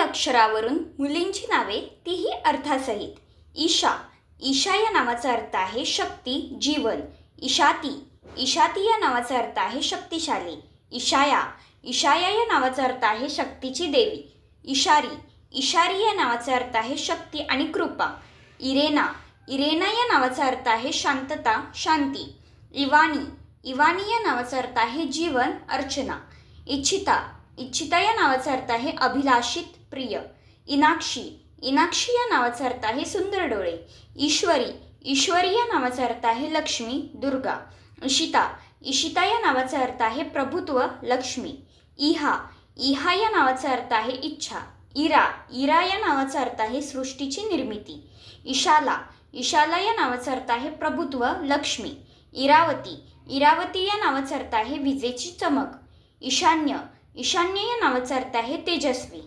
अक्षरावरून मुलींची नावे तीही अर्थासहित. ईशा, ईशा या नावाचा अर्थ आहे शक्ती, जीवन. ईशाती, ईशाती या नावाचा अर्थ आहे शक्तिशाली. ईशाया, ईशाया या नावाचा अर्थ आहे शक्तीची देवी. इशारी, इशारी या नावाचा अर्थ आहे शक्ती आणि कृपा. इरेना, इरेना या नावाचा अर्थ आहे शांतता, शांती. इवानी, इवानी या नावाचा अर्थ आहे जीवन, अर्चना. इच्छिता, इच्छिता या नावाचा अर्थ आहे अभिलाषित, प्रिय. इनाक्षी, इनाक्षी या नावाचा अर्थ आहे सुंदर डोळे. ईश्वरी, ईश्वरी या नावाचा अर्थ आहे लक्ष्मी, दुर्गा. इशिता, इशिता या नावाचा अर्थ आहे प्रभुत्व, लक्ष्मी. इहा, इहा या नावाचा अर्थ आहे इच्छा. इरा, इरा या नावाचा अर्थ आहे सृष्टीची निर्मिती. इशाला, इशाला या नावाचा अर्थ आहे प्रभुत्व, लक्ष्मी. इरावती, इरावती या नावाचा अर्थ आहे विजेची चमक. ईशान्य, ईशान्य या नावाचा अर्थ आहे तेजस्वी.